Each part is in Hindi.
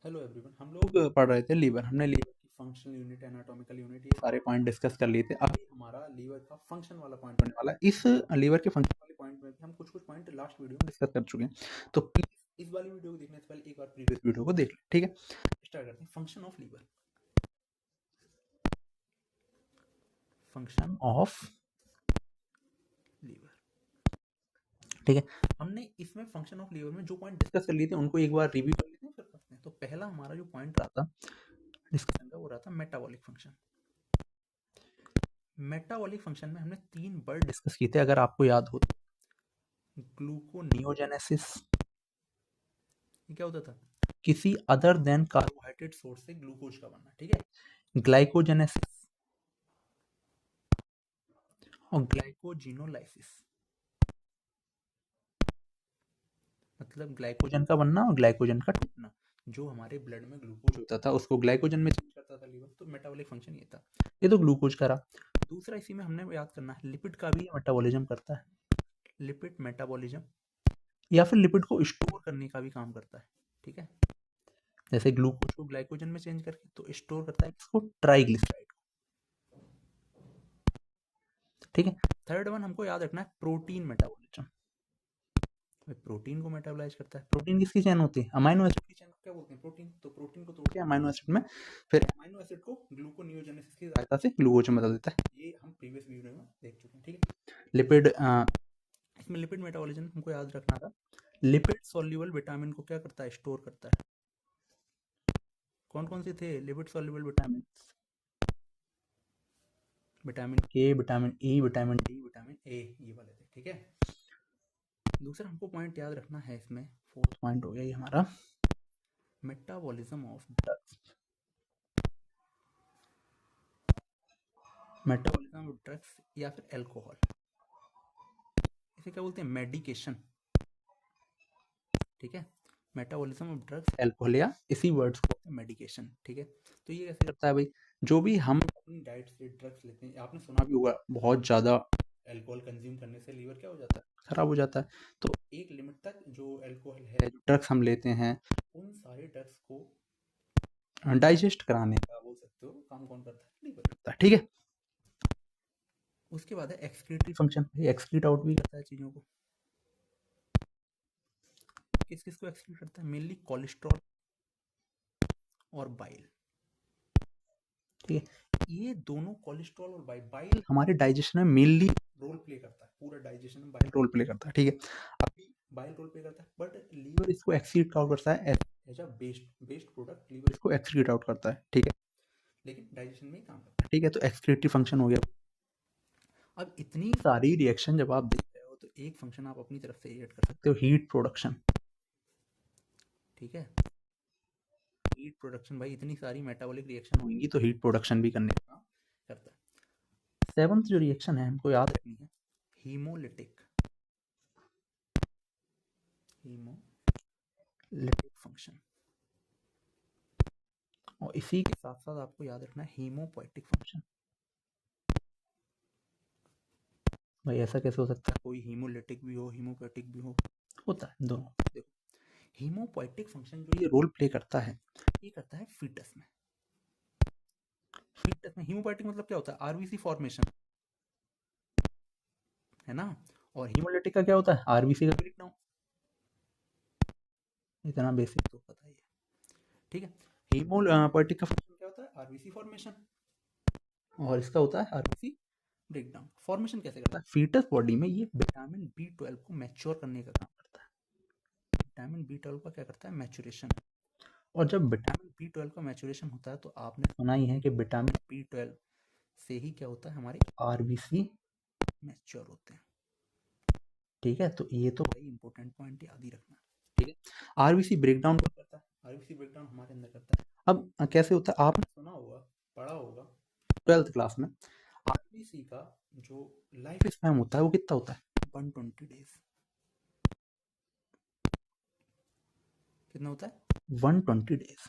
Hello everyone. हम लोग पढ़ रहे थे लीवर। हमने लीवर की फंक्शनल यूनिट, एनाटॉमिकल यूनिट, ये सारे पॉइंट डिस्कस कर लिए थे। अभी हमारा लीवर का फंक्शन वाला पॉइंट होने वाला है। इस लीवर के फंक्शन वाले पॉइंट में भी हम कुछ कुछ पॉइंट लास्ट वीडियो में डिस्कस कर चुके हैं। तो प्लीज इस वाली वीडियो को देखने से पहले एक बार प्रीवियस वीडियो को देख लें, ठीक है। स्टार्ट करते हैं। Function of liver. Function of liver, ठीक है। हमने इसमें फंक्शन ऑफ लीवर में जो पॉइंट डिस्कस कर लिए थे उनको एक बार रिव्यू कर लेते हैं, फिर करते हैं। तो पहला हमारा जो पॉइंट रहा था डिस्कशन का, वो रहा था मेटाबॉलिक फंक्शन। मेटाबॉलिक फंक्शन में हमने 3 वर्ड डिस्कस किए थे, अगर आपको याद हो तो। ग्लूकोनियोजेनेसिस, ये क्या होता था? किसी अदर देन कार्बोहाइड्रेट सोर्स से ग्लूकोज का बनना, ठीक है। ग्लाइकोजेनेसिस और ग्लाइकोजिनोलाइसिस, मतलब ग्लाइकोजन का बनना और ग्लाइकोजन का टूटना। जो हमारे ब्लड में ग्लूकोज होता था उसको ग्लाइकोजन में चेंज करता था लीवर। तो मेटाबॉलिक फंक्शन ये था। ये तो ग्लूकोज का रहा। दूसरा इसी में हमने याद करना है, लिपिड का भी मेटाबॉलिज्म करता है। लिपिड मेटाबॉलिज्म, या फिर लिपिड को स्टोर करने का भी काम करता है, ठीक है। जैसे ग्लूकोज को ग्लाइकोजन में चेंज करके तो स्टोर करता है इसको, ट्राइग्लिसराइड को, ठीक है। थर्ड वन हमको याद रखना है, प्रोटीन मेटाबॉलिज्म। प्रोटीन को मेटाबोलाइज करता है। प्रोटीन किसकी चैन होती है? अमाइनो एसिड की चैन को क्या बोलते हैं? प्रोटीन। तो प्रोटीन को तोड़ के अमाइनो एसिड में, फिर अमाइनो एसिड को ग्लूकोनियोजेनेसिस की सहायता से ग्लूकोज में बदल देता है। ये हम प्रीवियस वीडियो में देख चुके हैं, ठीक है। लिपिड, इसमें लिपिड मेटाबॉलिज्म हमको याद रखना था। लिपिड सॉल्युबल विटामिन को क्या करता है? स्टोर करता है। कौन कौन से थे लिपिड सॉल्युबल विटामिन? विटामिन के, vitamin E, vitamin D, vitamin A, ये वाले थे, ठीक है। दूसरा हमको पॉइंट याद रखना है इसमें, फोर्थ पॉइंट हो गया ये हमारा, metabolism of drugs. Metabolism of drugs या फिर अल्कोहल, इसे क्या बोलते हैं? मेडिकेशन, ठीक है। मेटाबॉलिज्म ऑफ ड्रग्स, अल्कोहल, या इसी वर्ड्स को मेडिकेशन, ठीक है। तो ये कैसे करता है भाई? जो भी हम अपनी डाइट से ड्रग्स लेते हैं, आपने सुना भी होगा बहुत ज़्यादा अल्कोहल कंज्यूम करने से लीवर क्या हो जाता है? खराब हो जाता है। तो एक लिमिट तक जो अल्कोहल है, जो ड्रग्स हम लेते हैं, उन सारे ड्रग्स को डाइजेस्ट कराने का, बोल सकते हो, काम कौन करता है? लीवर करता है, ठीक है। उसके बाद है एक्सक्रीटरी फंक्शन। एक्सक्रीट आउट भी करता है चीज़ों को। किस किस को एक्सक्रीट करता है? मेनली कोलेस्ट्रॉल और बाइल, ठीक है। ये दोनों कोलेस्ट्रॉल और बाइल, बाइल हमारे डाइजेशन में मेनली रोल प्ले करता है। पूरा डाइजेशन में बाइल रोल प्ले करता है, ठीक है। अभी बाइल रोल प्ले करता है, बट लीवर इसको एक्सक्रीट आउट करता है as a waste product. Liver इसको एक्सक्रीट आउट करता है, ठीक है, लेकिन डाइजेशन में ही काम करता है, ठीक है। तो एक्सक्रीटरी फंक्शन हो गया। अब इतनी सारी रिएक्शन जब आप देख रहे हो तो एक फंक्शन आप अपनी तरफ से ऐड कर सकते हो, हीट प्रोडक्शन, ठीक है। हीट प्रोडक्शन, भाई इतनी सारी मेटाबॉलिक रिएक्शन होंगी तो हीट प्रोडक्शन भी करने का काम करता है। सेवंथ जो रिएक्शन है हमको याद रखनी है, हीमोलिटिक, हीमोलिटिक फंक्शन। और इसी के साथ साथ आपको याद रखना है हीमोपोएटिक फंक्शन। भाई ऐसा कैसे हो सकता है? कोई हीमोलिटिक भी हो, हीमोपोएटिक भी हो, होता है दोनों। देखो, हीमोपोएटिक फंक्शन जो ये रोल प्ले करता है, ये करता है फीटस में। फीटस में हीमोपोएटिक मतलब क्या होता है? आरबीसी फॉर्मेशन, है ना। और हीमोलिटिक का क्या होता है? आरबीसी का ब्रेकडाउन। इतना बेसिक तो पता ही है, ठीक है। हीमोपोएटिक का फंक्शन क्या होता है? आरबीसी फॉर्मेशन, और इसका होता है आरबीसी ब्रेकडाउन। फॉर्मेशन कैसे करता है? फीटस बॉडी में ये विटामिन बी 12 को मैच्योर करने का काम करता है। विटामिन बी 12 का क्या करता है? मैच्योरेशन। और जब विटामिन बी 12 का मैच्योरेशन होता है तो आपने सुना ही है कि विटामिन बी 12 से ही क्या होता है? हमारे आरबीसी मैच्योर होते हैं, ठीक है। तो ये तो भाई इंपॉर्टेंट पॉइंट याद ही रखना, ठीक है। आरबीसी ब्रेकडाउन कब करता है? आरबीसी ब्रेकडाउन हमारे अंदर करता है। अब कैसे होता है? आपने सुना होगा, पढ़ा होगा 12th क्लास में, आरबीसी का जो लाइफ स्पैन होता है वो कितना होता है? 120 डेज। कितना होता है? 120 डेज।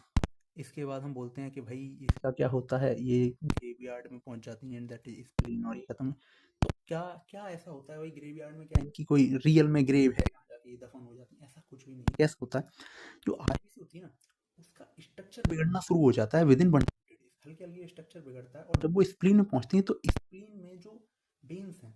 इसके बाद हम बोलते हैं कि भाई इसका क्या होता है? ये ग्रेवयार्ड में पहुंच जाती है, एंड दैट इज स्प्लीन, और ये खत्म है। तो क्या क्या ऐसा होता है भाई ग्रेवयार्ड में? क्या इनकी कोई रियल में ग्रेव है, यहाँ जाके ये दफन हो जाती है? ऐसा कुछ भी नहीं। कैसा होता है? जो आरबीसी होती है ना, उसका स्ट्रक्चर बिगड़ना शुरू हो जाता है विद इन 120 डेज, हल्के हल्के स्ट्रक्चर बिगड़ता है। और जब वो स्प्लीन में पहुंचती है तो स्प्लीन में जो वेन्स हैं,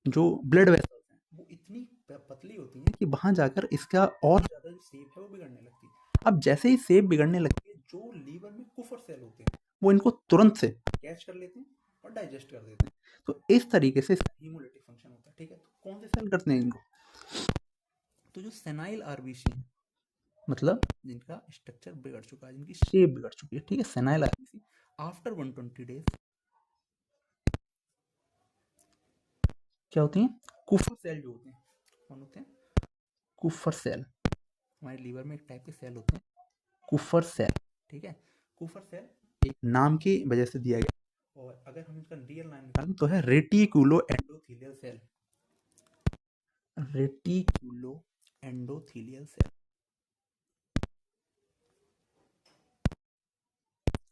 जो ब्लड वेसल्स हैं, वो इतनी पतली होती हैं कि वहां जाकर इसका और ज्यादा जो शेप है वो बिगड़ने लगती है। अब जैसे ही शेप बिगड़ने लगती है, जो लीवर में कुफर सेल होते हैं वो इनको तुरंत से कैच कर लेते हैं और डाइजेस्ट कर देते हैं। तो इस तरीके से इसका हीमोलिटिक फंक्शन होता है। ठीक है, तो कौन से सेल करते हैं इनको? तो जो सेनाइल आरबीसी है, मतलब जिनका स्ट्रक्चर बिगड़ चुका है, जिनकी शेप बिगड़ चुकी है, ठीक है, सेनाइल आरबीसी आफ्टर 120 डेज क्या होती हैं? कुफर सेल जो होते हैं, कौन होते हैं? कुफर सेल। हमारे लीवर में एक टाइप के सेल होते हैं कुफर सेल। ठीक है, कुफर सेल एक नाम की वजह से दिया गया, और अगर हम इसका रियल नाम निकालें तो है reticulo endothelial cell. Reticulo endothelial cell.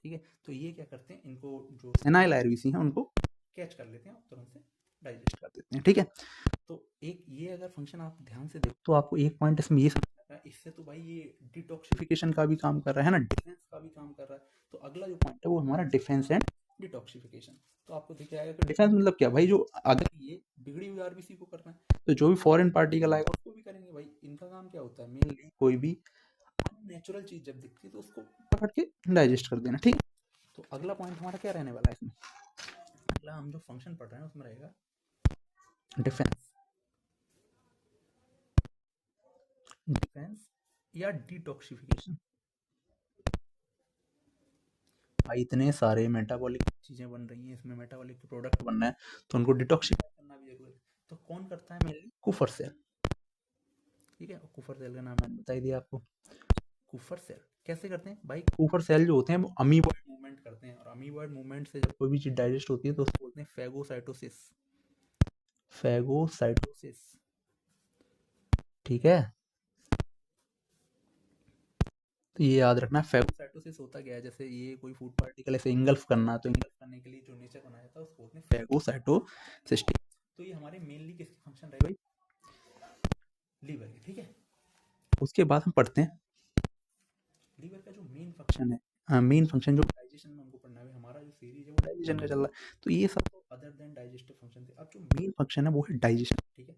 ठीक है, तो ये क्या करते हैं, इनको जो सेनाइल आरबीसी हैं उनको कैच कर लेते हैं और तुरंत से डाइजेस्ट कर देते हैं। ठीक है, तो एक ये अगर फंक्शन आप ध्यान से देखो तो आपको एक पॉइंट इसमें ये समझ आता है, इससे तो भाई ये डिटॉक्सिफिकेशन का भी काम कर रहा है ना, डिफेंस का भी काम कर रहा है। तो अगला जो पॉइंट है वो हमारा डिफेंस एंड डिटॉक्सिफिकेशन। तो आपको दिख जाएगा कि डिफेंस मतलब क्या भाई, जो अगर ये बिगड़ी हुई आरबीसी को करना है तो जो भी फॉरेन पार्टिकल आएगा उसको भी करेंगे। भाई इनका काम क्या होता है, मेनली कोई भी अननेचुरल चीज जब दिखती है तो उसको पकड़ के डाइजेस्ट कर देना। ठीक है, तो अगला पॉइंट हमारा क्या रहने वाला है इसमें? अगला हम जो फंक्शन पढ़ रहे हैं उसमें रहेगा डिफेंस। डिफेंस या डिटॉक्सिफिकेशन। भाई इतने सारे मेटाबॉलिक चीजें बन रही हैं इसमें, मेटाबॉलिक के प्रोडक्ट बन रहे हैं, तो उनको डिटॉक्सिफाई करना भी जरूरी है। तो कौन करता है? मेनली कुफर सेल। ठीक है, कुफर सेल का नाम मैंने बता ही दिया आपको। कुफर सेल कैसे करते हैं भाई? कुफर सेल जो होते हैं वो अमीबॉइड मूवमेंट करते हैं, और अमीबॉइड मूवमेंट से जब कोई भी चीज डाइजेस्ट होती है तो उसको बोलते हैं फेगोसाइटोसिस। फेगोसाइटोसिस। ठीक है, तो ये याद रखना। फेगोसाइटोसिस होता क्या है, जैसे ये कोई फूड पार्टिकल ऐसे इंगल्फ करना, तो इंगल्फ करने के लिए जो नेचर बनाया था उसको बोलते हैं फेगोसाइटोसिस। तो ये हमारे मेनली किसके फंक्शन रहे भाई? लीवर के। ठीक है, उसके बाद हम पढ़ते हैं लीवर का जो मेन फंक्शन है, मेन फंक्शन जो डाइजेशन में हमको पढ़ना है। हमारा जो सीरीज है वो डाइजेशन का चल रहा है, तो ये सब तो अदर देन डाइजेस्टिव फंक्शन थे। अब जो मेन फंक्शन है वो है डाइजेशन। ठीक है,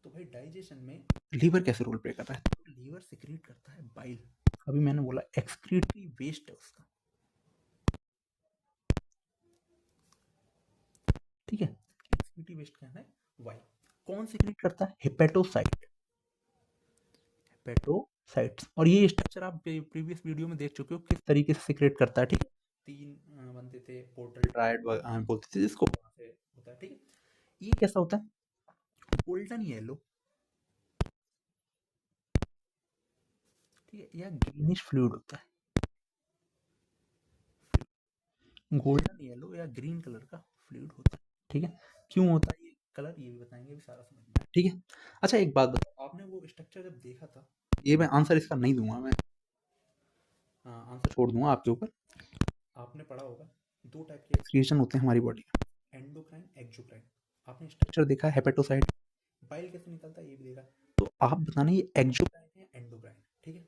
तो भाई डाइजेशन में लीवर कैसे रोल प्ले कर रहा है? तो लीवर सिक्रीट करता है बाइल। अभी मैंने बोला एक्सक्रीटरी वेस्ट है उसका। ठीक है, एक्सक्रीटरी वेस्ट क्या है? वाइल। कौन सिक्रीट करता है? हेपेटोसाइट। हेपेटोसाइट्स। और ये स्ट्रक्चर आप प्रीवियस वीडियो में देख चुके हो किस तरीके से सिक्रेट करता है। ठीक है, तीन बनते थे, पोर्टल ट्रायड बोलते थे जिसको, वहाँ से होता है। ठीक है, ये कैसा होता है? Golden yellow. ठीक है, या ग्रीनिश फ्लूइड होता है। गोल्डन येलो या ग्रीन कलर का फ्लूइड होता है। ठीक है, क्यों होता है ये कलर, ये भी बताएंगे, भी सारा समझ में। ठीक है, अच्छा एक बात बताओ, आपने वो स्ट्रक्चर जब देखा था, ये मैं आंसर इसका नहीं दूंगा, मैं आंसर छोड़ दूंगा आपके ऊपर। आपने पढ़ा होगा दो टाइप के एक्सक्रीशन होते हैं हमारी बॉडी में, एंडोक्राइन, एक्सोक्राइन। आपने स्ट्रक्चर देखा है हेपेटोसाइट, बाइल कैसे निकलता है ये भी देखा। तो आप बताना ये एक्सोक्राइन है एंडोक्राइन। ठीक है,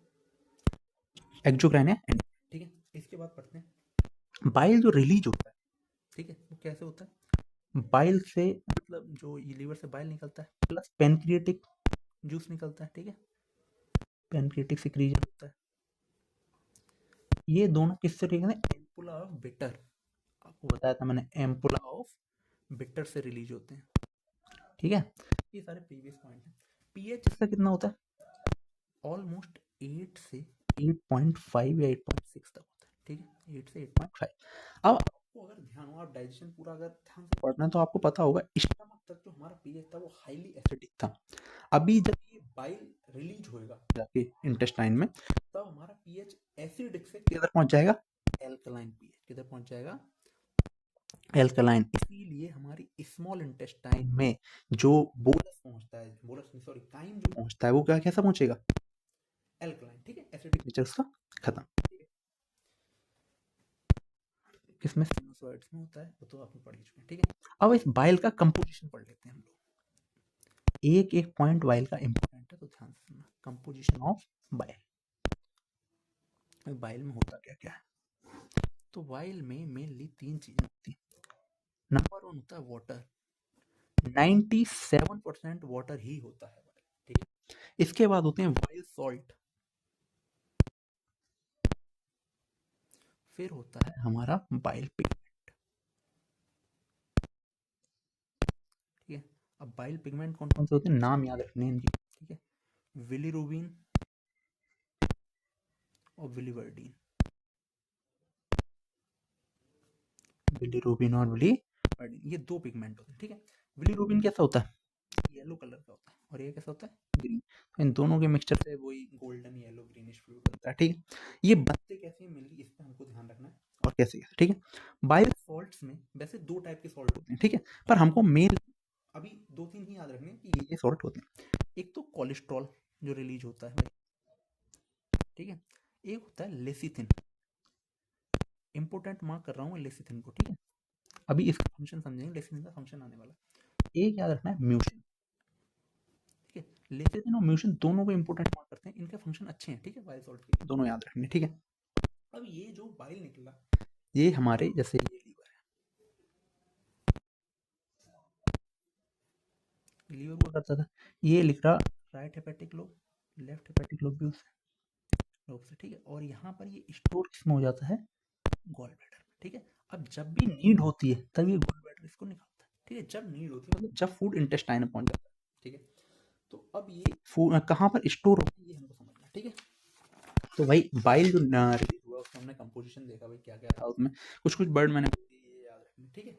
एक्सोक्राइन है ठीक है, इसके बाद पढ़ते हैं बाइल जो रिलीज होता है। ठीक है, वो कैसे होता है? बाइल से, मतलब जो ये लीवर से बाइल निकलता है प्लस पेनक्रिएटिक जूस निकलता है। ठीक है, पेनक्रिएटिक सिक्रीजन होता है। ये दोनों किससे रिलीज होते हैं? Ampulla of bitter. आपको बताया था मैंने, एम्पुला ऑफ बिटर से रिलीज होते हैं। ठीक है, ये सारे प्रीवियस पॉइंट हैं। पीएच इसका कितना होता है? ऑलमोस्ट 8 से 8.5 या 8.6 तक होता है। ठीक है, 8 से 8.5। अब आपको अगर ध्यान हो, आप डाइजेशन पूरा अगर ध्यान से पढ़ना है तो आपको पता होगा स्टमक तक जो हमारा पीएच था वो हाईली एसिडिक था। अभी जब ये बाइल रिलीज होएगा जाके इंटेस्टाइन में, तब हमारा पीएच एसिडिक से किधर पहुंच जाएगा? Alkaline pH. किधर पहुंच जाएगा? एल्कलाइन। इसीलिए हमारी स्मॉल इंटेस्टाइन में जो बोलस पहुंचता है, बोलस सॉरी काइम जो पहुंचता है वो क्या कैसा पहुंचेगा? एल्कलाइन। ठीक है, एसिडिक नेचर उसका खत्म। किसमें? सिनुसॉइड्स में होता है, वो तो आपने पढ़ ही चुके हैं। ठीक है, अब इस बाइल का कंपोजिशन पढ़ लेते हैं हम लोग। एक एक पॉइंट बाइल का इंपॉर्टेंट है, तो ध्यान से सुनना। Composition of bile. बाइल में होता क्या क्या है? तो बाइल में मेनली 3 चीजें होती हैं। नंबर 1 होता है वाटर। 97% वाटर ही होता है बाइल, ठीक है। इसके बाद होते हैं बाइल सॉल्ट। फिर होता है हमारा बाइल पिगमेंट, ठीक है। अब बाइल पिगमेंट कौन कौन से होते हैं, नाम याद रखने हैं इनकी, ठीक है। विलिरुबिन और विलिवर्डीन। बिलीरुबिन और विलिवर्डीन, ये 2 पिगमेंट होते हैं, ठीक है। विलिरुबिन कैसा होता है, येलो कलर का होता है, और ये कैसा होता है, ग्रीन। तो इन दोनों के मिक्सचर से वही गोल्डन येलो ग्रीनिश फ्लूइड बनता है, ठीक है। ये बनते कैसे हैं मेनली, इस पे हमको ध्यान रखना है, और कैसे कैसे, ठीक है। बाइल सॉल्ट्स में वैसे 2 टाइप के सॉल्ट होते हैं, ठीक है। पर हमको मेन अभी 2-3 ही याद रखने हैं कि ये सॉल्ट होते हैं। एक तो कोलेस्ट्रॉल जो रिलीज होता है भाई, ठीक है। एक होता है लेसिथिन, इंपोर्टेंट मार्क कर रहा हूँ मैं लेसिथिन को, ठीक है। अभी इसका फंक्शन समझेंगे, लेसिथिन का फंक्शन आने वाला है। एक याद रखना है म्यूसिन, ठीक है। लेसिथिन और म्यूसिन दोनों को इंपोर्टेंट मार्क करते हैं, इनके फंक्शन अच्छे हैं, ठीक है। बाइल सॉल्ट के दोनों याद रखने, ठीक है। अब ये जो बाइल निकला, ये हमारे जैसे ये लीवर है, लीवर को करता था, ये लिख रहा right hepatic lobe, left hepatic lobe भी उससे लोब से, ठीक है। और यहाँ पर ये स्टोर किसमें हो जाता है, गॉल ब्लैडर में, ठीक है। अब जब भी नीड होती है तब ये गॉल ब्लैडर इसको निकालता है, ठीक है। जब नीड होती है मतलब जब फूड इंटेस्टाइन में पहुंच जाता है, ठीक है। तो अब ये फूड कहाँ पर स्टोर होता है ये हमको समझना है, ठीक है। तो भाई बाइल जो रिलीज हुआ उसमें हमने कंपोजिशन देखा भाई क्या क्या था उसमें, कुछ कुछ वर्ड मैंने बोल दिए, ये याद रखना, ठीक है।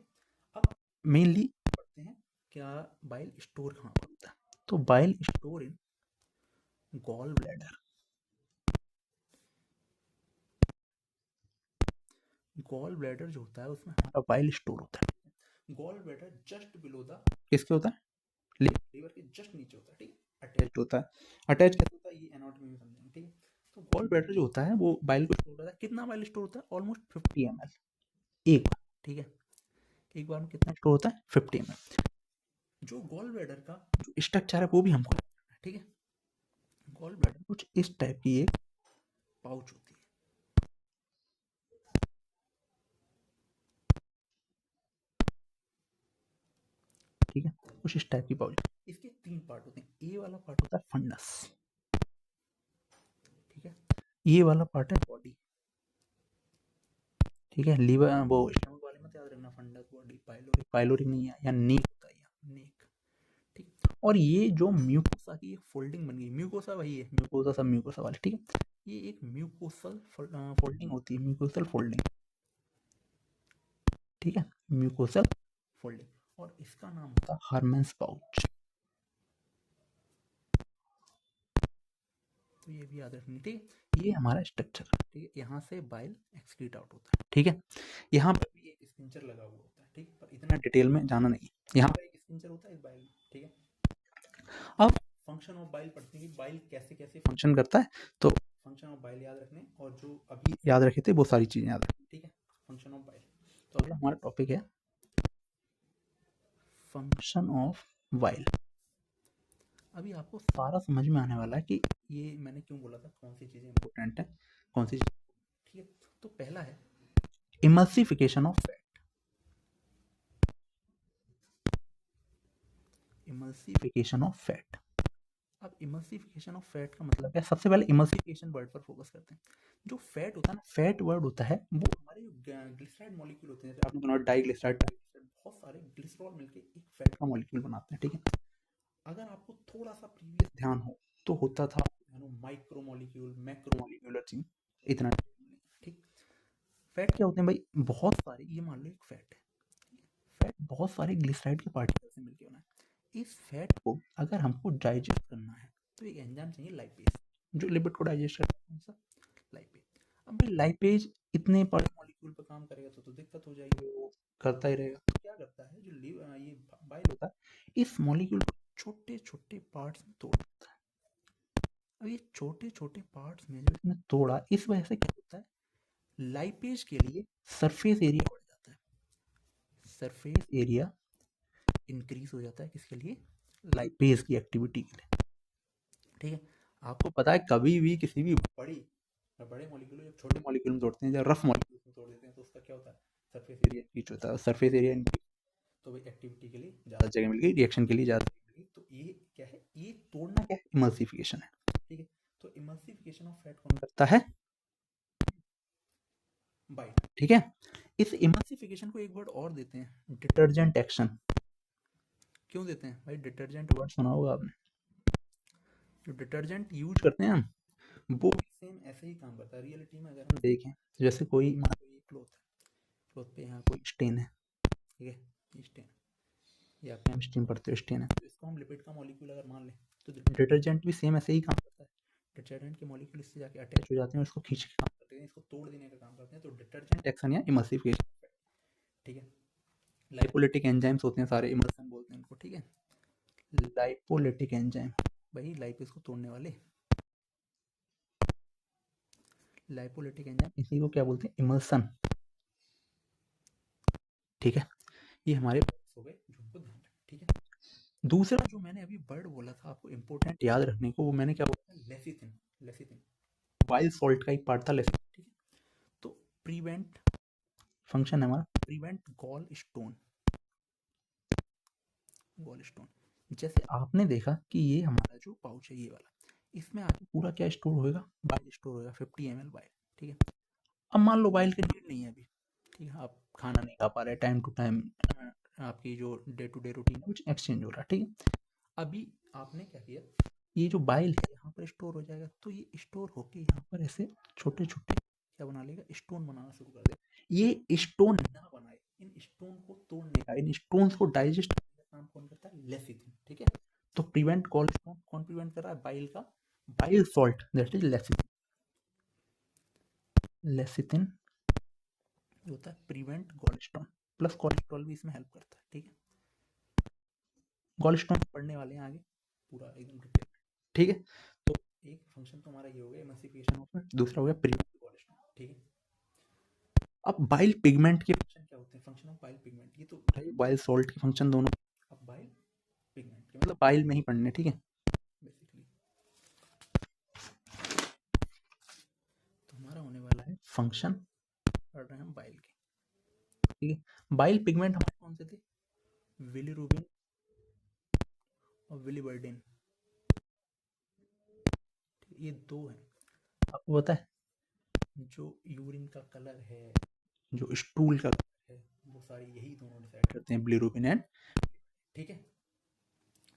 अब मेनली पढ़ते हैं क्या बाइल स्टोर कहाँ पर होता है। तो bile store in gall bladder. Gall bladder जो होता है उसमें हमारा बाइल स्टोर होता है। Gall bladder just below the किसके होता है, लीवर के जस्ट नीचे होता है, ठीक है। अटैच होता है, अटैच कैसे होता है ये एनाटॉमी में समझेंगे, ठीक है। तो गॉल ब्लैडर जो होता है वो बाइल को स्टोर करता है। कितना बाइल स्टोर होता है, ऑलमोस्ट 50 ml एक बार, ठीक है। एक बार में कितना स्टोर होता है, 50 ml। जो गॉल ब्लैडर का जो स्ट्रक्चर है वो भी हमको, ठीक है। गॉल ब्लैडर कुछ इस टाइप की एक पाउच होती है, ठीक है। कुछ इस टाइप की पाउच, इसके 3 पार्ट होते हैं। ए वाला पार्ट होता है फंडस, ठीक है। ये वाला पार्ट है बॉडी, ठीक है। लीवर वो स्टमक वाले मत याद रखना, फंडस बॉडी, पाइलोरिक, पाइलोरिक नहीं है, या नेक होता है, या नेक, ठीक। और ये जो म्यूकोसा की एक फोल्डिंग बन गई, म्यूकोसा वही है, म्यूकोसा सब म्यूकोसा वाले, ठीक है। ये एक म्यूकोसल फोल्डिंग होती है, म्यूकोसल फोल्डिंग, ठीक है। म्यूकोसल फोल्डिंग, और इसका नाम होता है हर्मेन्स पाउच। तो ये भी याद रखनी, ठीक है। ये हमारा स्ट्रक्चर, ठीक है। यहाँ से बाइल एक्सक्रीट आउट होता है, ठीक है। यहाँ पर भी एक स्पिंचर लगा हुआ होता है, ठीक है। पर इतना डिटेल में जाना नहीं, यहाँ पर एक स्पिंचर होता है इस बाइल में, ठीक है। अब फंक्शन ऑफ बाइल पढ़ते हैं कि बाइल कैसे कैसे फंक्शन करता है। तो फंक्शन ऑफ बाइल याद रखने, और जो अभी याद रखे थे वो सारी चीजें याद रखनी, ठीक है। फंक्शन ऑफ बाइल, तो अगला हमारा टॉपिक है फंक्शन ऑफ बाइल। अभी आपको सारा समझ में आने वाला है कि ये मैंने क्यों बोला था, कौन सी चीजें इंपॉर्टेंट है, कौन सी चीज, ठीक है। तो पहला है emulsification of fat. Emulsification of fat. अब इमल्सिफिकेशन ऑफ फैट का मतलब है, सबसे पहले इमल्सिफिकेशन वर्ड पर फोकस करते हैं। जो फैट होता है ना, फैट वर्ड होता है वो हमारे ग्लिसराइड मॉलिक्यूल होते हैं, जैसे आपने सुना डाइग्लिसराइड, बहुत सारे ग्लिसरॉल मिलके एक फैट का मॉलिक्यूल बनाते हैं, ठीक है। अगर आपको थोड़ा सा प्रीवियस ध्यान हो तो होता था माइक्रो मॉलिक्यूल, मैक्रो मॉलिक्यूल, चीज इतना, ठीक। फैट क्या होते हैं भाई, बहुत सारे, ये मान लो एक फैट है, फैट बहुत सारे ग्लिसराइड के पार्टिकल से मिलकर बना है। इस फैट को अगर हमको डाइजेस्ट करना है तो एक एंजाइम चाहिए लाइपेज, जो लिपिड को डाइजेस्ट करता है, लाइपेज। अब भाई लाइपेज इतने बड़े मॉलिक्यूल पर काम करेगा तो दिक्कत हो जाएगी, वो करता ही रहेगा। तो क्या करता है जो ये बाइल होता है, इस मॉलिक्यूल को छोटे छोटे पार्ट्स में तोड़ देता है। अब ये छोटे छोटे पार्ट्स में जो इसने तोड़ा, इस वजह से क्या होता है, लाइपेज के लिए सरफेस एरिया बढ़ जाता है, सरफेस एरिया इंक्रीज हो जाता है, किसके लिए, लाइपेज की एक्टिविटी के लिए, ठीक है। आपको पता है कभी भी किसी भी बड़ी और बड़े मॉलिक्यूल जब छोटे मॉलिक्यूल में तोड़ते हैं, जब रफ मॉलिक्यूल में तोड़ देते हैं, तो उसका क्या होता है, सरफेस एरिया इंक्रीज होता है। सरफेस एरिया इंक्रीज, तो भाई एक्टिविटी के लिए ज़्यादा जगह मिल गई, रिएक्शन के लिए ज़्यादा जगह मिल गई। तो ये क्या है, ये तोड़ना क्या है, इमल्सिफिकेशन है। ठीक है, तो इमल्सिफिकेशन ऑफ फैट कौन करता है, बाइल। ठीक है, इस इमल्सिफिकेशन को एक वर्ड और देते हैं, डिटर्जेंट एक्शन। क्यों देते हैं भाई, डिटर्जेंट वर्ड सुना होगा आपने, जो डिटर्जेंट यूज करते हैं हम, वो भी सेम ऐसे ही काम करता है रियलिटी में। अगर हम देखें, जैसे कोई मान लो ये क्लोथ है, क्लोथ पे यहाँ कोई स्टेन है, ठीक है, ये स्टेन, ये आप केमिस्ट्री में पढ़ते हो, स्टेन है, तो इसको हम लिपिड का मॉलिक्यूल अगर मान लें, तो डिटर्जेंट भी सेम ऐसे ही काम करता है। डिटर्जेंट के मॉलिक्यूल इससे जाके अटैच हो जाते हैं, उसको खींच के काम करते हैं, इसको तोड़ देने का काम करते हैं। तो डिटर्जेंट एक्शन या इमल्सिफिकेशन, ठीक है। लाइपोलिटिक एंजाइम्स होते हैं सारे, इमल्सन बोलते हैं उनको, ठीक है। लाइपोलिटिक एंजाइम, भाई लाइपेज को तोड़ने वाले लाइपोलिटिक एंजाइम, इसी को क्या बोलते हैं, इमल्सन। ठीक है, ये हमारे हो गए जो हमको ध्यान रखना, ठीक है। दूसरा जो मैंने अभी वर्ड बोला था आपको इंपॉर्टेंट याद रखने को, वो मैंने क्या बोला था, लेसिथिन। लेसिथिन वाइल सॉल्ट का एक पार्ट था लेसिथिन, ठीक है। तो प्रिवेंट फंक्शन है हमारा, prevent gall stone. Gall stone, जैसे आपने देखा कि ये हमारा जो पाउच है ये वाला, इसमें आगे पूरा क्या स्टोर होएगा, बाइल स्टोर होएगा, 50 ml बाइल, ठीक है। अब मान लो बाइल की नीड नहीं है अभी, ठीक है, आप खाना नहीं खा पा रहे, टाइम टू टाइम आपकी जो डे टू डे रूटीन है कुछ एक्सचेंज हो रहा है, ठीक है। अभी आपने क्या किया, ये जो बाइल है यहाँ पर स्टोर हो जाएगा, तो ये स्टोर होके यहाँ पर ऐसे छोटे छोटे क्या बना लेगा, स्टोन बनाना शुरू कर देगा। ये स्टोन ना बनाए, इन स्टोन को तोड़ने का, इन स्टोन्स को डाइजेस्ट करने का काम कौन करता है, लेसिथिन, ठीक है। तो प्रिवेंट गॉल स्टोन कौन प्रिवेंट कर रहा है, बाइल का, bile salt, that is lecithin. Lecithin होता है प्रिवेंट गॉलस्टोन, प्लस कोलेस्ट्रॉल भी इसमें हेल्प करता है, ठीक है। गॉलस्टोन पढ़ने वाले हैं आगे पूरा एकदम डिटेल, ठीक है। तो एक फंक्शन तो हमारा ये हो गया एमल्सिफिकेशन ऑफ फैट, दूसरा हो गया प्रिवेंट गॉलस्टोन, ठीक है। अब बाइल पिगमेंट के फंक्शन क्या होते हैं, फंक्शन ऑफ बाइल पिगमेंट, ये तो भाई बाइल सॉल्ट के फंक्शन दोनों, अब बाइल पिगमेंट के मतलब बाइल में ही पढ़ने, ठीक है, बेसिकली। तो हमारा होने वाला है फंक्शन, पढ़ रहे हैं हम बाइल के, ठीक है। बाइल पिगमेंट हमारे कौन से थे, बिलीरुबिन और बिलीवर्डिन, ये दो हैं। आपको पता है जो यूरिन का कलर है, जो स्टूल का कलर है, वो सारे यही दोनों डिसाइड करते हैं, बिलीरुबिन एंड, ठीक है।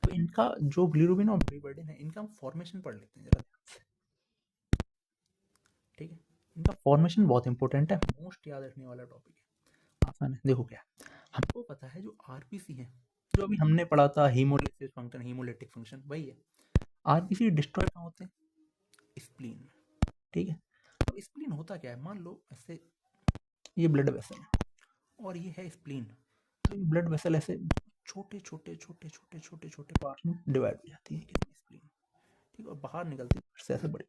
तो इनका जो बिलीरुबिन और बिलीवर्डिन है, इनका हम फॉर्मेशन पढ़ लेते हैं जरा ध्यान से, ठीक है। इनका फॉर्मेशन बहुत इंपॉर्टेंट है, मोस्ट याद रखने वाला टॉपिक है, आसान है। देखो क्या, हमको पता है जो आरपीसी है, जो अभी हमने पढ़ा था हीमोलिसिस फंक्शन, हीमोलिटिक फंक्शन, वही है। आरपीसी डिस्ट्रॉय कहाँ होते हैं, स्प्लीन में, ठीक है। अब स्प्लीन होता क्या है, मान लो ऐसे ये ब्लड वेसल है और ये है स्प्लीन, तो ये ब्लड वेसल ऐसे छोटे छोटे छोटे छोटे छोटे छोटे पार्ट में डिवाइड हो जाती है स्प्लीन, ठीक है, और बाहर निकलती है से ऐसे बड़े।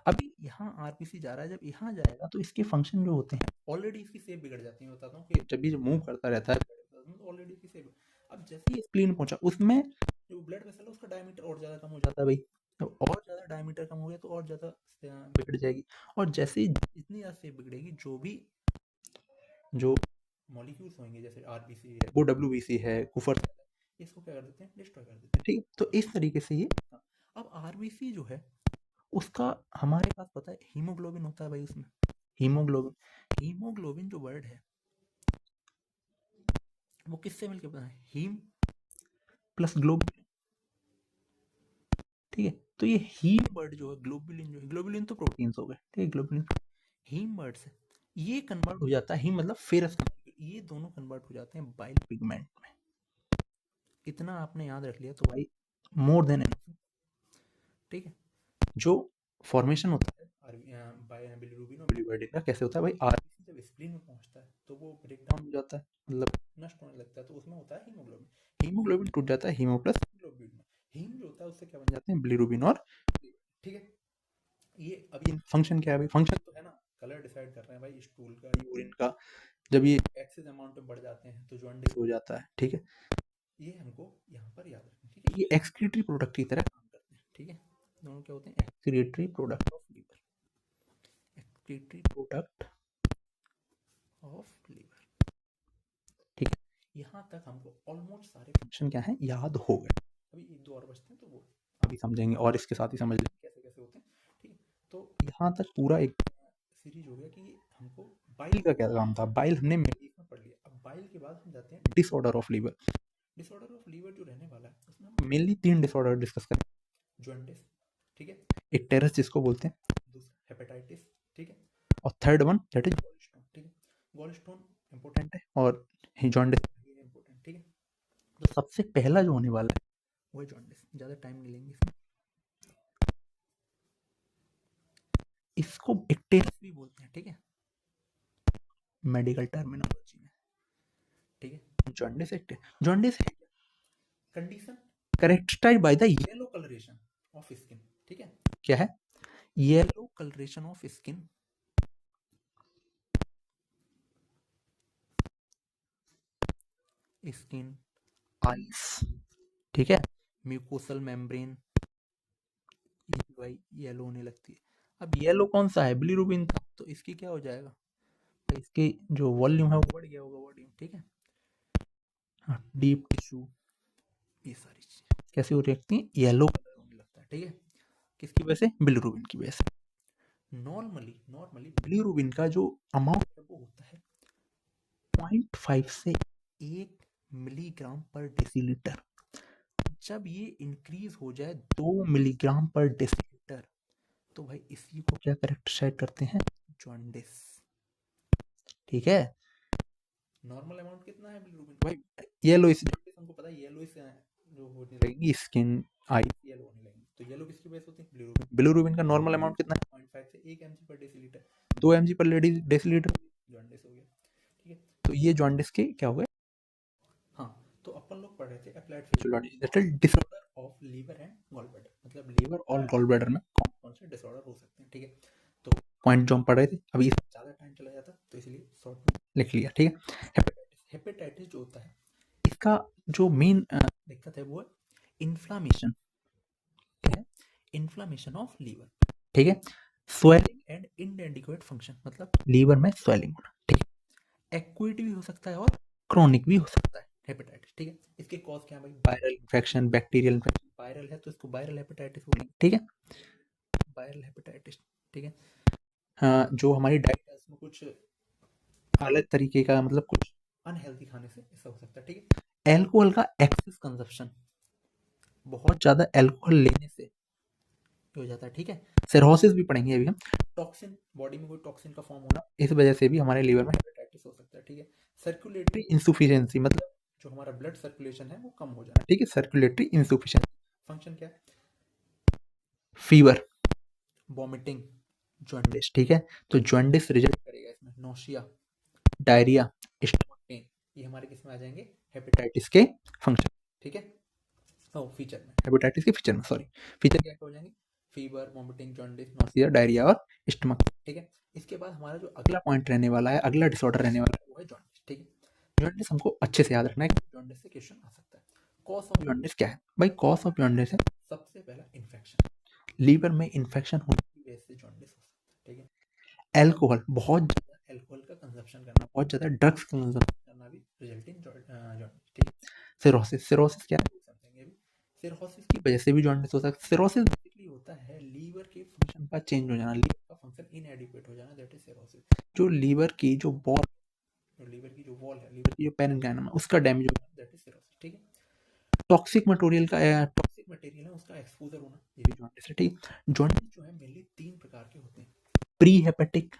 अभी यहाँ आरपीसी जा रहा है, जब यहाँ जाएगा तो इसके फंक्शन जो होते हैं ऑलरेडी इसकी शेप बिगड़ जाती है, बताता हूँ कि जब ये मूव करता रहता है तो ऑलरेडी इसकी शेप, अब जैसे ही स्प्लीन पहुंचा, उसमें जो ब्लड वेसल है उसका डायमीटर और ज़्यादा कम हो जाता है भाई, तो और ज़्यादा डायमीटर कम हो गया तो और ज़्यादा बिगड़ जाएगी, और जैसे ही इतनी ज़्यादा शेप बिगड़ेगी, जो भी जो मॉलिक्यूल्स होंगे, जैसे आरबीसी है, वो डब्ल्यूबीसी है, कुफर, इसको क्या कर देते हैं, डिस्ट्रॉय कर देते हैं, ठीक है। तो इस तरीके से ये, अब आरबीसी जो है उसका हमारे पास पता है हीमोग्लोबिन होता है भाई उसमें, हीमोग्लोबिन, हीमोग्लोबिन जो वर्ड है वो किससे मिलकर बना है, हीम प्लस ग्लोबुलिन, ठीक है। तो ये हीम वर्ड जो है, ग्लोबुलिन जो है, ग्लोबुलिन तो प्रोटीन्स हो गए, ठीक है, ग्लोबुलिन हीम वर्ड से ये कन्वर्ट हो जाता है, हीम मतलब फेरस, ये दोनों कन्वर्ट हो जाते हैं बाइल पिगमेंट में। इतना आपने याद रख लिया तो भाई मोर देन एनफ, ठीक है। जो फॉर्मेशन होता है बिलीरुबिन और बिलीवर्डिन का कैसे होता है भाई, आरबीसी जब स्प्लीन में पहुंचता है तो वो ब्रेक डाउन हो जाता है, मतलब नष्ट होने लगता है, तो उसमें होता है हीमोग्लोबिन, हीमोग्लोबिन टूट जाता है हीमो प्लस ग्लोबुलिन में, हीम जो होता है उससे क्या बन जाते हैं, बिलीरुबिन और, ठीक है। ये अभी फंक्शन क्या है भाई, फंक्शन तो है ना, कलर डिसाइड कर रहे हैं भाई स्टूल का, यूरिन का, जब ये एक्सेस अमाउंट में बढ़ जाते हैं तो जॉन्डिस हो जाता है, ठीक है। ये हमको यहाँ पर याद रखना, ठीक है। ये एक्सक्रीटरी प्रोडक्ट की तरह काम करते हैं, ठीक है। दोनों क्या होते हैं, excretory product of liver, excretory product of liver. ठीक है, यहाँ तक हमको ऑलमोस्ट सारे फंक्शन क्या है याद हो गए। अभी एक दो और बचते हैं तो वो अभी समझेंगे और इसके साथ ही समझ लेंगे कैसे कैसे होते हैं। ठीक है, तो यहाँ तक पूरा एक सीरीज हो गया कि हमको बाइल का क्या काम था। बाइल हमने मेडिसिन में पढ़ लिया। अब बाइल के बाद हम जाते हैं disorder of liver. Disorder of liver जो रहने वाला है उसमें हम मेनली 3 डिसऑर्डर डिस्कस करें। जॉन्डिस, ठीक है, एक टेरस जिसको बोलते हैं, दूसरा हेपेटाइटिस, ठीक है, और third one that is gallstone. ठीक है, गॉलस्टोन इंपॉर्टेंट है और जॉन्डिस इंपॉर्टेंट। ठीक है, तो सबसे पहला जो होने वाला है वो है जॉन्डिस। ज़्यादा टाइम नहीं लेंगे इसमें। इसको इक्टेरिस भी बोलते हैं। ठीक है, मेडिकल टर्मिनोलॉजी में। ठीक है, जॉन्डिस जॉन्डिस है condition characterized by the yellow coloration of skin. ठीक है, क्या है? Yellow coloration of skin, skin, eyes, ठीक है, म्यूकोसल मेम्ब्रेन, ये भाई येलो होने लगती है। अब येलो कौन सा है? बिलीरुबिन था, तो इसकी क्या हो जाएगा? तो इसकी जो वॉल्यूम है वो बढ़ गया होगा, वॉल्यूम। ठीक है, हाँ, डीप टिश्यू, ये सारी चीजें कैसे हो रही हैं? येलो कलर होने लगता है। ठीक है, किसकी वजह से? बिलीरुबिन की वजह से। नॉर्मली बिलीरुबिन का जो अमाउंट है वो होता है 0.5 से 1 मिलीग्राम पर डेसीलीटर। जब ये इंक्रीज हो जाए 2 मिलीग्राम पर डेसीलीटर तो भाई इसी को क्या कैरेक्टराइज करते हैं? जॉन्डिस। ठीक है, नॉर्मल अमाउंट कितना है बिलीरुबिन? भाई येलोइश, जॉन्डिस हमको पता है येलोइश जो होने लगेगी स्किन, आई येलो होने लगेगी। तो येलो किसकी वजह से होती है? बिलीरुबिन। बिलीरुबिन का नॉर्मल अमाउंट कितना है? 0.5 से 1 mg पर डेसीलीटर। 2 mg पर डेसीलीटर जॉन्डिस हो गया। ठीक है, तो ये जॉन्डिस के क्या हो गए? हाँ, तो अपन लोग पढ़ रहे थे applied physiology that is disorder of liver and gall bladder. मतलब लीवर और गॉल ब्लैडर में कौन कौन से डिसऑर्डर हो सकते हैं। ठीक है, तो पॉइंट जो हम पढ़ रहे थे, अभी ज़्यादा टाइम चला जाता तो इसलिए शॉर्ट में लिख लिया। ठीक है, हेपेटाइटिस। हेपेटाइटिस जो होता है इसका जो मेन दिक्कत है वो है इन्फ्लामेशन। क्या है? Inflammation of liver. ठीक है, स्वेलिंग एंड इनएडिक्वेट फंक्शन, मतलब लीवर में स्वेलिंग होना। ठीक है, एक्यूट भी हो सकता है और क्रोनिक भी हो सकता है हेपेटाइटिस। ठीक है, इसके कॉज क्या है भाई? Viral infection, bacterial infection. Viral है तो इसको वायरल हेपेटाइटिस बोलेंगे। ठीक है, वायरल हेपेटाइटिस। ठीक है, हाँ, जो हमारी डाइट है उसमें कुछ अलग तरीके का, मतलब कुछ अनहेल्दी खाने से ऐसा हो सकता है। ठीक है, एल्कोहल का एक्सेस कंजप्शन, बहुत ज़्यादा एल्कोहल लेने से हो जाता है। ठीक है, सिरोसिस भी पढ़ेंगे अभी हम। टॉक्सिन, बॉडी में कोई टॉक्सिन का फॉर्म होना, इस वजह से भी हमारे लीवर में हेपेटाइटिस हो सकता है। ठीक है, सर्कुलेटरी इंसुफिशियंसी, मतलब जो हमारा ब्लड सर्कुलेशन है वो कम हो जाना। ठीक है, सर्कुलेटरी इंसुफिशियंसी। फंक्शन क्या है? Fever, vomiting, jaundice. ठीक है, तो जॉन्डिस रिजल्ट करेगा इसमें नोशिया, डायरिया, स्टमक पेन। ये हमारे किस में आ जाएंगे? हेपेटाइटिस के फंक्शन। ठीक है, ओ फीचर में, हेपेटाइटिस के फीचर में, सॉरी, फीचर क्या क्या हो जाएंगे? Fever, vomiting, jaundice, nausea, diarrhoea और स्टमक। ठीक है, इसके बाद हमारा जो अगला पॉइंट रहने वाला है, अगला डिसऑर्डर रहने वाला है वो है जॉन्डिस। ठीक है, जॉन्डिस हमको अच्छे से याद रखना है कि जॉन्डिस से क्वेश्चन आ सकता है। कॉज ऑफ जॉन्डिस क्या है भाई? कॉज ऑफ जॉन्डिस है सबसे पहला इन्फेक्शन। लीवर में इन्फेक्शन होने की वजह से जॉन्डिस हो सकता है। ठीक है, एल्कोहल, बहुत ज़्यादा एल्कोहल का कंजप्शन करना, बहुत ज़्यादा ड्रग्स का कंजप्शन करना भी रिजल्ट इन जॉन्डिस। ठीक है, सिरोसिस, सिरोसिस क्या है? सिरोसिस की वजह से भी जॉन्डिस हो सकता है। सिरोसिस बेसिकली होता है लीवर के फंक्शन का चेंज हो जाना, लीवर का फंक्शन इनएडिक्वेट हो जाना, दैट इज सिरोसिस। जो लीवर की जो वॉल, जो लीवर की जो वॉल है, लीवर की जो पेरेन्काइमा है उसका डैमेज हो जाना, दैट इज सिरोसिस। ठीक है, टॉक्सिक मटेरियल का, टॉक्सिक मटेरियल है उसका एक्सपोजर होना, ये भी जॉन्डिस है। ठीक है, जॉन्डिस जो है मेनली 3 प्रकार के होते हैं, प्री हेपेटिक,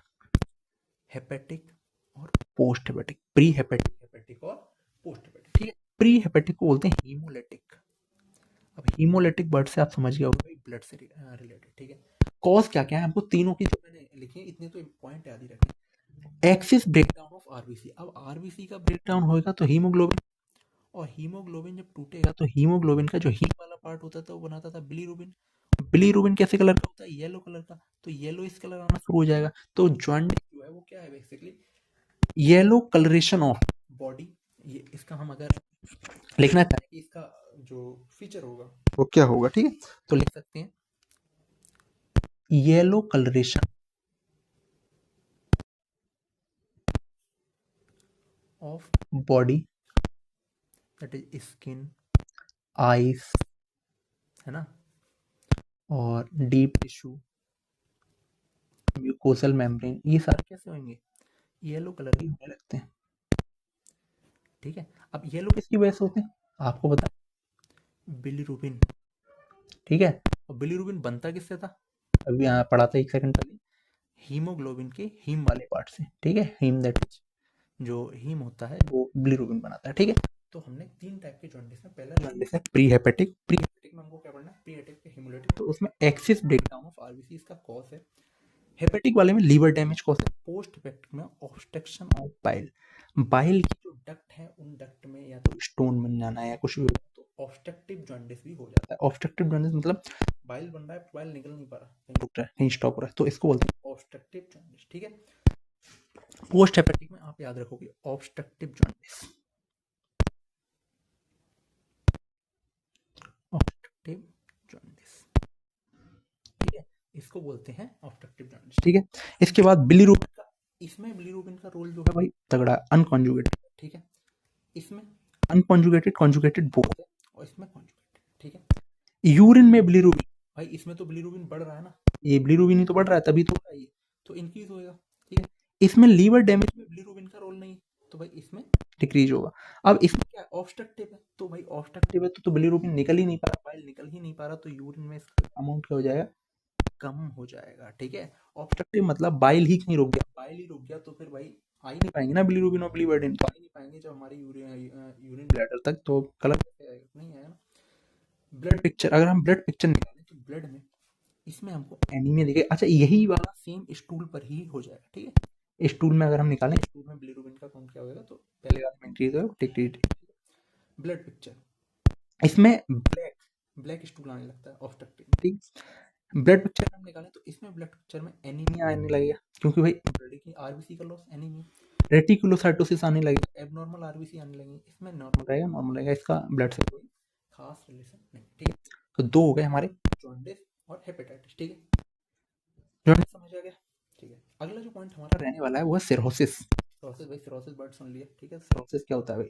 हेपेटिक और post hepatic. Pre hepatic, hepatic और पोस्ट हेपेटिक। ठीक है, प्री हेपेटिक को बोलते हैं हीमोलेटिक। अब हीमोलेटिक वर्ड से आप समझ गए होंगे ब्लड से रिलेटेड। ठीक है, कॉज क्या क्या है हमको तीनों की जो मैंने लिखी है इतने तो पॉइंट याद ही रखें। Axis breakdown of RBC. अब आरबीसी का ब्रेकडाउन होगा तो हीमोग्लोबिन, और हीमोग्लोबिन जब टूटेगा तो हीमोग्लोबिन का जो हीम वाला पार्ट होता था वो बनाता था बिलीरुबिन। बिलीरुबिन कैसे कलर का होता है? येलो कलर का, तो येलो इस कलर आना शुरू हो जाएगा। तो जॉन्डिस जो है वो क्या है? Basically yellow coloration of body. ये इसका हम अगर लिखना चाहें कि इसका जो फीचर होगा वो क्या होगा, ठीक है, तो लिख सकते हैं yellow coloration of body, that is skin, eyes, है ना, और डीप टिश्यू, म्यूकोसल मेम्ब्रेन, ये सारे कैसे होंगे, येलो कलर के होने लगते हैं। ठीक है, अब येलो किसकी वजह से होते हैं, आपको पता है, बिलीरुबिन। ठीक है, और बिलीरुबिन बनता किससे था, अभी यहाँ पढ़ा था 1 सेकंड पहले, हीमोग्लोबिन के हीम वाले पार्ट से। ठीक है, हीम दैट इज, जो हीम होता है वो बिलीरुबिन बनाता है। ठीक है, तो हमने 3 टाइप के जॉन्डिस में, पहला जॉन्डिस है प्री हेपेटिक, प्री हेपेटिक में हमको क्या पढ़ना है, प्री हेपेटिक हेमोलिटिक, तो उसमें एक्सिस ब्रेकडाउन ऑफ आरबीसी इसका कॉज है। हेपेटिक वाले में लीवर डैमेज कॉज है। पोस्ट हेपेटिक में ऑब्स्ट्रक्शन ऑफ बाइल, बाइल की जो डक्ट है उन डक्ट में या तो स्टोन बन जाना है या कुछ भी, तो ऑब्स्ट्रक्टिव जॉन्डिस भी हो जाता है। ऑब्स्ट्रक्टिव जॉन्डिस मतलब बाइल बन रहा है, बाइल निकल नहीं पा रहा, कहीं रुक रहा है, कहीं स्टॉप हो रहा है, तो इसको बोलते हैं ऑब्स्ट्रक्टिव जॉन्डिस। ठीक है, पोस्ट हेपेटिक में आप याद रखोगे ऑब्स्ट्रक्टिव जॉन्डिस, ऑब्स्ट्रक्टिव जॉन्डिस। ठीक है, इसको बोलते हैं ऑब्स्ट्रक्टिव जॉन्डिस। ठीक है, इसके बाद बिलीरुबिन का, इसमें बिलीरुबिन का रोल जो है भाई तगड़ा, अनकॉन्जुगेटेड। ठीक है, इसमें अनकॉन्जुगेटेड, कॉन्जुगेटेड बोथ है, और इसमें कॉन्जुगेटेड। ठीक है, यूरिन में बिलीरुबिन, भाई इसमें तो बिलीरुबिन बढ़ रहा है ना, ये बिलीरुबिन ही तो बढ़ रहा है, तभी तो ये तो इंक्रीज होएगा। ठीक है, इसमें लीवर डैमेज में बिलीरुबिन का रोल नहीं, तो भाई इसमें डिक्रीज होगा। अब इसमें क्या ऑब्स्ट्रक्टिव है, तो भाई ऑब्स्ट्रक्टिव है तो बिलीरुबिन निकल ही नहीं पा रहा, बाइल निकल ही नहीं पा रहा, तो यूरिन में इसका अमाउंट क्या हो जाएगा, कम हो जाएगा। ठीक है, ऑब्स्ट्रक्टिव मतलब बाइल ही कहीं रुक गया, बाइल ही रुक गया तो फिर भाई आ ही नहीं पाएंगे ना बिलीरुबिन और बिलीवर्डिन, तो आ ही नहीं पाएंगे जब हमारी यूरिन ब्लैडर तक, तो कलर नहीं आएगा ना। ब्लड पिक्चर, अगर हम ब्लड पिक्चर निकालें तो ब्लड में, इसमें हमको एनीमिया दिखे, अच्छा यही वाला सेम स्टूल पर ही हो जाएगा। ठीक है, स्टूल में अगर हम निकालें, स्टूल में बिलीरुबिन का काउंट क्या होगा, तो पहले वाले में इंक्रीज होगा, टिक। ब्लड पिक्चर, इसमें ब्लैक ब्लैक स्टूल आने लगता है ऑब्स्ट्रक्टिव। ठीक, ब्लड पिक्चर हम निकालें तो इसमें ब्लड पिक्चर में एनीमिया आने लगेगा, क्योंकि भाई ब्लड की आरबीसी का लॉस, एनीमिया, रेटिकुलोसाइटोसिस आने लगेगा, एबनॉर्मल आरबीसी आने लगेगी, इसमें नॉर्मल रहेगा, इसका ब्लड से कोई खास रिलेशन नहीं। ठीक है, तो 2 हो गए हमारे, जॉन्डिस और हेपेटाइटिस। ठीक है, जॉन्डिस समझ आ गया। ठीक है, अगला जो पॉइंट हमारा रहने वाला है वो है सिरोसिस। सिरोसिस भाई, सिरोसिस वर्ड सुन लिया। ठीक है, सिरोसिस क्या होता है भाई,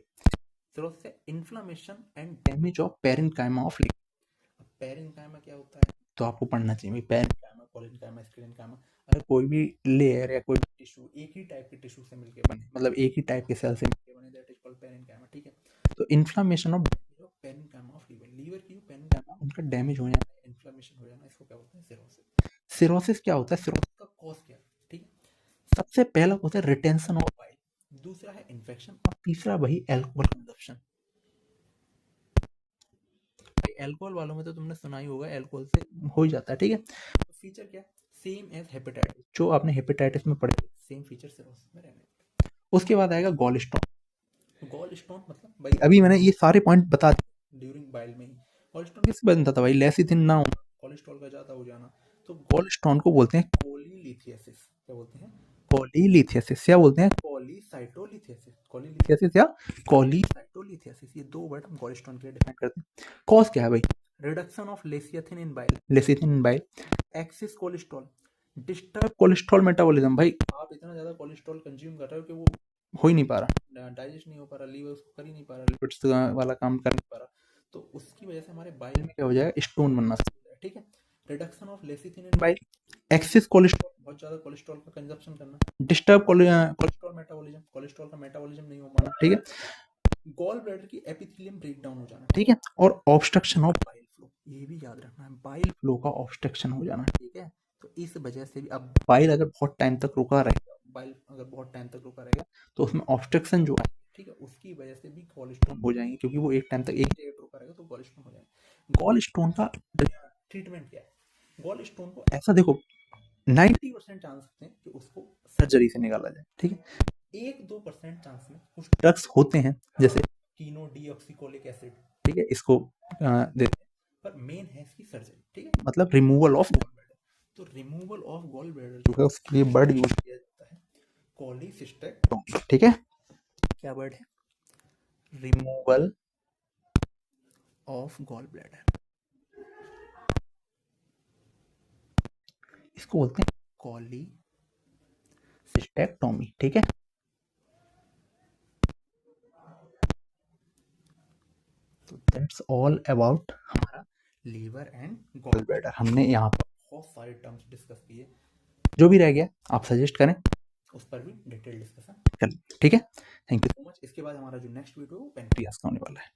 सिरोसिस है inflammation and damage of parenchyma of liver. Parenchyma क्या होता है, तो आपको पढ़ना चाहिए भाई, पेरेन्काइमा, कोलेन्काइमा, स्क्लेरेन्काइमा, अगर कोई भी लेयर या कोई टिश्यू एक ही टाइप के टिश्यू से मिलके बने, मतलब एक ही टाइप के सेल से मिलके बने, दैट इज कॉल्ड पेरेन्काइमा। ठीक है, तो inflammation of parenchyma of liver, liver की जो पेरेन्काइमा उनका डैमेज हो जाना, इन्फ्लेमेशन हो जाना, इसको क्या बोलते हैं, सिरोसिस। सिरोसिस क्या होता है, सिरोसिस का कॉज क्या है। ठीक है, सबसे पहला होता है रिटेंशन ऑफ बाइल, दूसरा है इन्फेक्शन, और तीसरा वही एल्कोहल कंजप्शन। एल्कोहल वालों में तो तुमने सुना ही होगा, एल्कोहल से हो ही जाता है। ठीक है, तो फीचर क्या, सेम एज हेपेटाइटिस, जो आपने हेपेटाइटिस में पढ़े सेम फीचर सिरोसिस में रहने। उसके बाद आएगा गॉल स्टोन। गॉल स्टोन मतलब भाई अभी मैंने ये सारे पॉइंट बता दिए ड्यूरिंग बाइल में ही। गॉल स्टोन किससे बनता था भाई, लेसिथिन ना होना, कोलेस्ट्रॉल का ज्यादा हो जाना, तो गॉल स्टोन को बोलते हैं कोलीलिथियासिस। क्या बोलते हैं, कोलीलिथियासिस, या बोलते हैं कोलीसाइटोलिथियासिस, कोलीलिथियासिस या कोलीसाइटोलिथियासिस, ये 2 वर्ड हम गॉल स्टोन के लिए डिफाइन करते हैं। कॉज क्या है भाई, reduction of lecithin in bile, lecithin in bile, axis cholesterol, disturb cholesterol metabolism, भाई आप इतना ज्यादा कोलेस्ट्रॉल कंज्यूम कर रहे हो कि वो हो ही नहीं पा रहा, डाइजेस्ट नहीं हो पा रहा, लीवर उसको कर ही नहीं पा रहा, लिपिड्स वाला काम कर नहीं पा रहा, तो उसकी वजह से हमारे बाइल में क्या हो जाएगा, स्टोन बनना शुरू हो जाएगा। ठीक है, reduction of lecithin in bile, axis cholesterol, बहुत ज्यादा कोलेस्ट्रॉल का कंजप्शन करना, डिस्टर्ब कोलेस्ट्रॉल मेटाबॉलिज्म, कोलेस्ट्रॉल का मेटाबॉलिज्म नहीं हो पाना। ठीक है, गॉल ब्लैडर की एपिथेलियम ब्रेकडाउन हो जाना। ठीक है, और ऑब्स्ट्रक्शन ऑफ बाइल फ्लो, ये भी याद रखना है, बाइल फ्लो का ऑब्स्ट्रक्शन हो जाना। ठीक है, तो इस वजह से भी, अब बाइल अगर बहुत टाइम तक रुका रहेगा, बाइल अगर बहुत टाइम तक रुका रहेगा तो उसमें ऑब्स्ट्रक्शन जो है, ठीक है, उसकी वजह से भी गॉल स्टोन हो जाएंगे, क्योंकि वो एक टाइम तक एक जगह रुका रहेगा तो गॉल स्टोन हो जाएंगे। गॉल स्टोन का ट्रीटमेंट क्या है, गॉल स्टोन को ऐसा देखो 90% चांस होते हैं कि उसको सर्जरी से निकाला जाए। ठीक है, 1-2% चांस में कुछ ड्रग्स होते हैं, जैसे कीनो डीऑक्सीकोलिक एसिड, ठीक है, इसको देते हैं, पर मेन है इसकी सर्जरी। ठीक है, मतलब रिमूवल ऑफ गॉल ब्लैडर, तो रिमूवल ऑफ गॉल ब्लैडर जो है उसके लिए वर्ड यूज किया जाता है कोलिसिस्टेक्टोमी। ठीक है, क्या वर्ड है, रिमूवल ऑफ गॉल ब्लैडर, इसको बोलते हैं कोलिसिस्टेक्टोमी। ठीक है, तो दैट्स ऑल अबाउट हमारा लीवर एंड गॉल ब्लैडर। हमने यहाँ पर बहुत सारे टर्म्स डिस्कस किए, जो भी रह गया आप सजेस्ट करें, उस पर भी डिटेल डिस्कशन करें। ठीक है, थैंक यू सो मच। इसके बाद हमारा जो नेक्स्ट वीडियो है वो पेनक्रियास का होने वाला है।